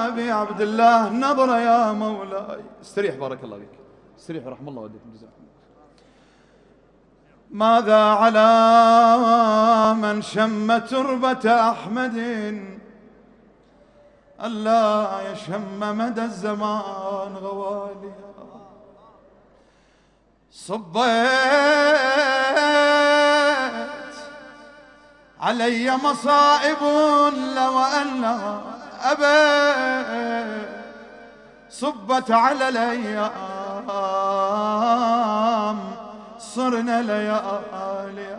أبي عبد الله نظرة يا مولاي. استريح بارك الله فيك، استريح رحم الله والديكم جزاكم الله. ماذا على من شم تربة أحمد ألا يشم مدى الزمان غواليا. صبيت علي مصائب لو أنها أبيت صبت على الأيام صرنا ليالي.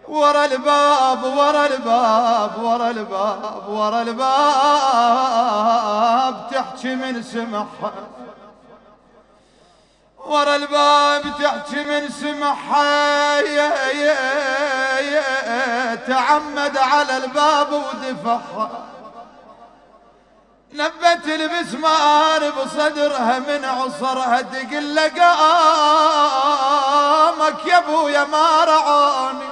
ورا الباب ورا الباب ورا الباب ورا الباب تحكي من سمحها، ورا الباب تحكي من سمحها. تعمد على الباب ودفعها، نبت المسمار بصدرها من عصرها تقل قامك يا ابويا ما رعاني،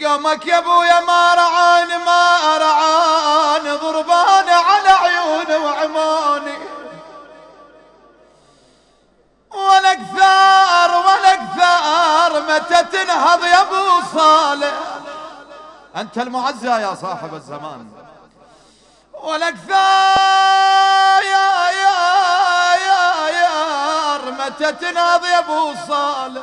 قامك يا ابويا ما رعاني ما رعاني. ضرباني على عيوني وعماني ولا كثار ولا كثار متى تنهض يا ابو صالح. أنت المعزى يا صاحب الزمان. ولا كثار يا متى تنهض يا ابو صالح.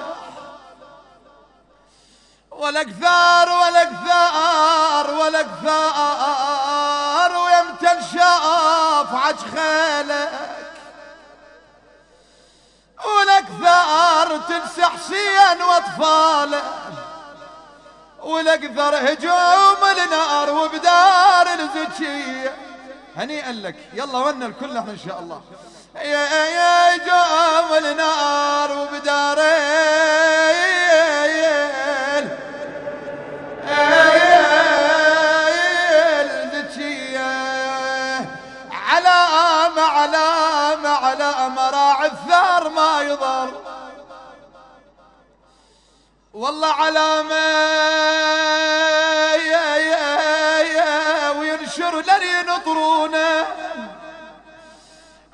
ولا كثار ولا كثار ولا كثار ويمتى انشاف عج خيلك. ولا كثار تنسى حسين واطفاله، ولا كثر هجوم النار وبدار الزكية. هنيئا لك يلا ونا الكل احنا ان شاء الله. يا هجوم النار وبدار الزكية. علامة علامة علامة راعي الثار ما يضر، والله علامة وينشر لن ينطرونه.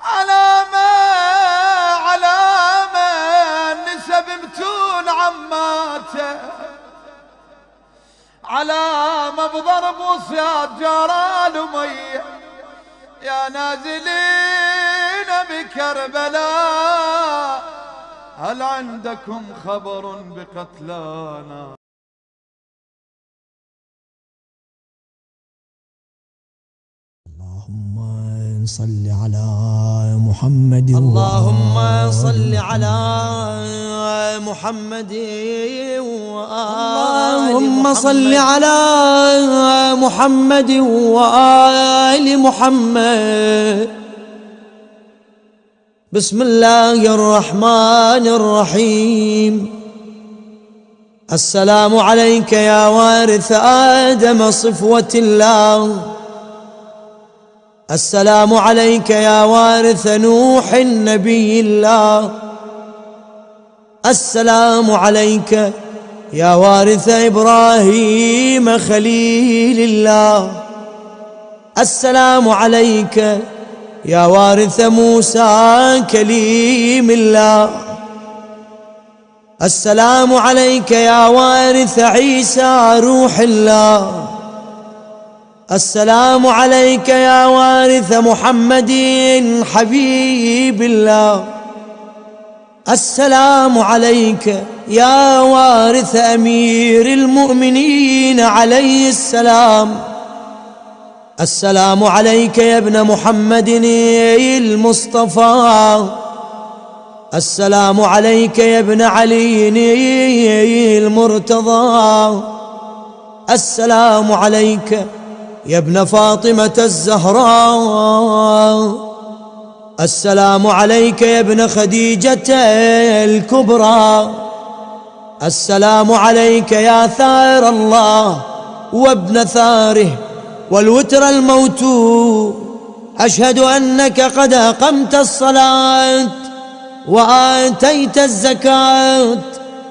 علامة علامة النسب متون عماته، علامة بضرب وصياد جرال ومية. يا نازلين بكربلاء هل عندكم خبر بقتلانا؟ اللهم صل على محمد. اللهم صل على محمد. اللهم صل على محمد وآل محمد. بسم الله الرحمن الرحيم. السلام عليك يا وارث آدم صفوة الله، السلام عليك يا وارث نوح النبي الله، السلام عليك يا وارث إبراهيم خليل الله، السلام عليك يا وارث موسى كليم الله، السلام عليك يا وارث عيسى روح الله، السلام عليك يا وارث محمد حبيب الله، السلام عليك يا وارث أمير المؤمنين عليه السلام، السلام عليك يا ابن محمد المصطفى، السلام عليك يا ابن علي المرتضى، السلام عليك يا ابن فاطمة الزهراء، السلام عليك يا ابن خديجة الكبرى، السلام عليك يا ثار الله وابن ثاره والوتر الموتور. أشهد أنك قد أقمت الصلاة وآتيت الزكاة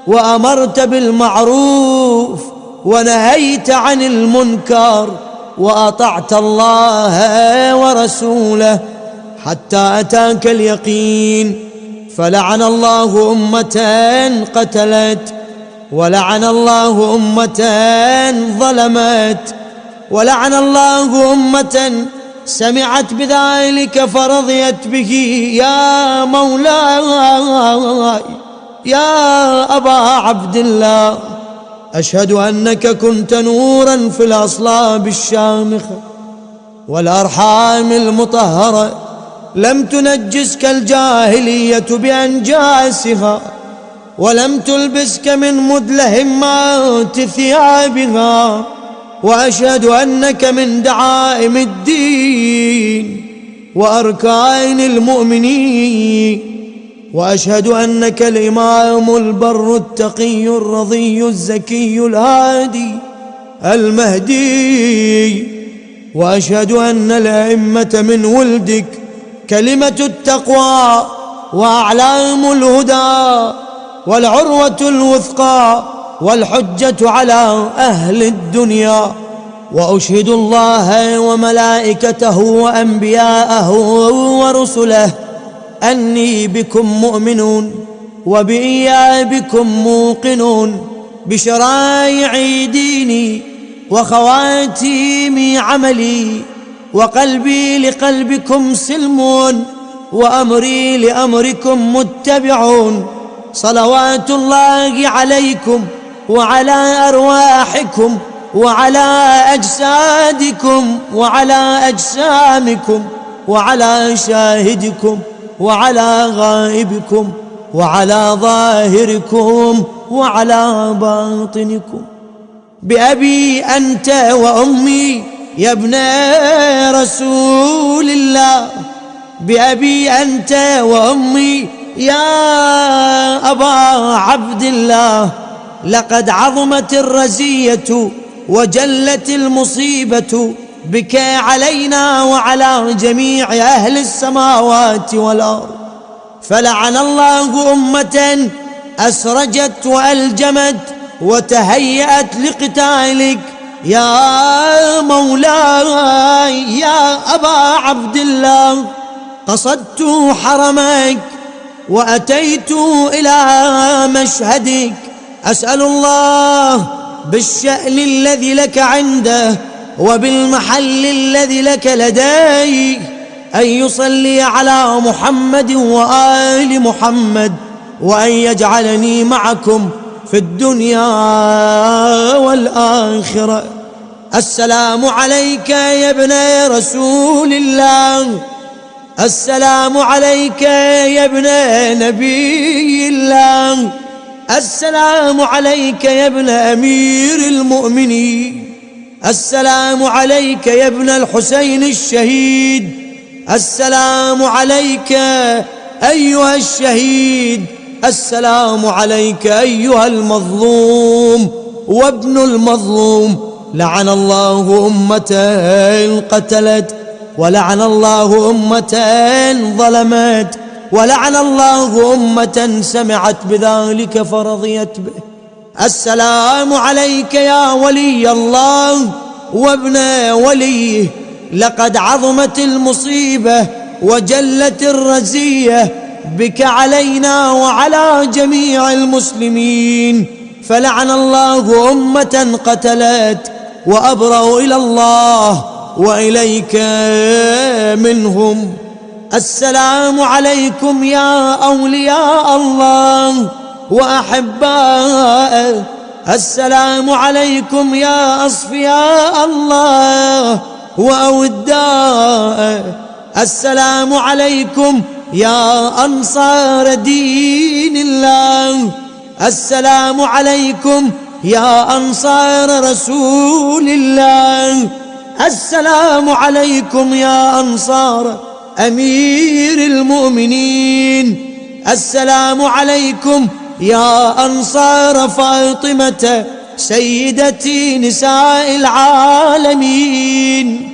وأمرت بالمعروف ونهيت عن المنكر وأطعت الله ورسوله حتى أتاك اليقين. فلعن الله أمة قتلت، ولعن الله أمة ظلمت، ولعن الله أمة سمعت بذلك فرضيت به. يا مولاي يا أبا عبد الله، أشهد أنك كنت نورا في الأصلاب الشامخة والأرحام المطهرة، لم تنجسك الجاهلية بأنجاسها، ولم تلبسك من مدلهمات ثيابها. وأشهد أنك من دعائم الدين وأركان المؤمنين، وأشهد أنك الإمام البر التقي الرضي الزكي الهادي المهدي. وأشهد أن الأئمة من ولدك كلمة التقوى وأعلام الهدى والعروة الوثقى والحجة على أهل الدنيا. وأشهد الله وملائكته وأنبياءه ورسله أني بكم مؤمنون وبإيابكم موقنون، بشرائع ديني وخواتيم عملي، وقلبي لقلبكم سلمون، وأمري لأمركم متبعون. صلوات الله عليكم وعلى أرواحكم وعلى أجسادكم وعلى أجسامكم وعلى شاهدكم وعلى غائبكم وعلى ظاهركم وعلى باطنكم. بأبي أنت وأمي يا ابن رسول الله، بأبي أنت وأمي يا أبا عبد الله، لقد عظمت الرزية وجلت المصيبة بك علينا وعلى جميع أهل السماوات والأرض. فلعن الله أمة أسرجت وألجمت وتهيأت لقتالك. يا مولاي يا أبا عبد الله، قصدت حرمك وأتيت إلى مشهدك، أسأل الله بالشأن الذي لك عنده وبالمحل الذي لك لديه أن يصلي على محمد وآل محمد، وأن يجعلني معكم في الدنيا والآخرة. السلام عليك يا ابن رسول الله، السلام عليك يا ابن نبي الله، السلام عليك يا ابن أمير المؤمنين، السلام عليك يا ابن الحسين الشهيد، السلام عليك أيها الشهيد، السلام عليك أيها المظلوم وابن المظلوم. لعن الله أمة قتلت، ولعن الله أمة ظلمت، ولعن الله أمة سمعت بذلك فرضيت به. السلام عليك يا ولي الله وابن وليه، لقد عظمت المصيبة وجلت الرزية بك علينا وعلى جميع المسلمين. فلعن الله أمة قتلت وأبرأوا إلى الله وإليك منهم. السلام عليكم يا أولياء الله وأحباءه، السلام عليكم يا أصفياء الله وأوداءه، السلام عليكم يا أنصار دين الله، السلام عليكم يا أنصار رسول الله، السلام عليكم يا أنصار أمير المؤمنين، السلام عليكم يا أنصار فاطمة سيدة نساء العالمين،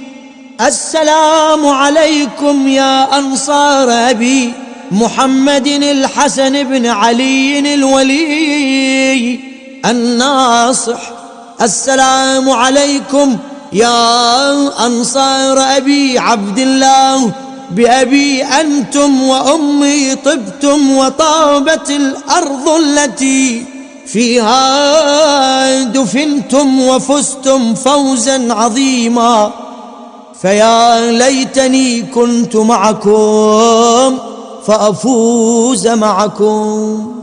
السلام عليكم يا أنصار أبي محمد الحسن بن علي الولي الناصح، السلام عليكم يا أنصار أبي عبد الله، بأبي أنتم وأمي طبتم وطابت الأرض التي فيها دفنتم وفزتم فوزا عظيما، فيا ليتني كنت معكم فأفوز معكم.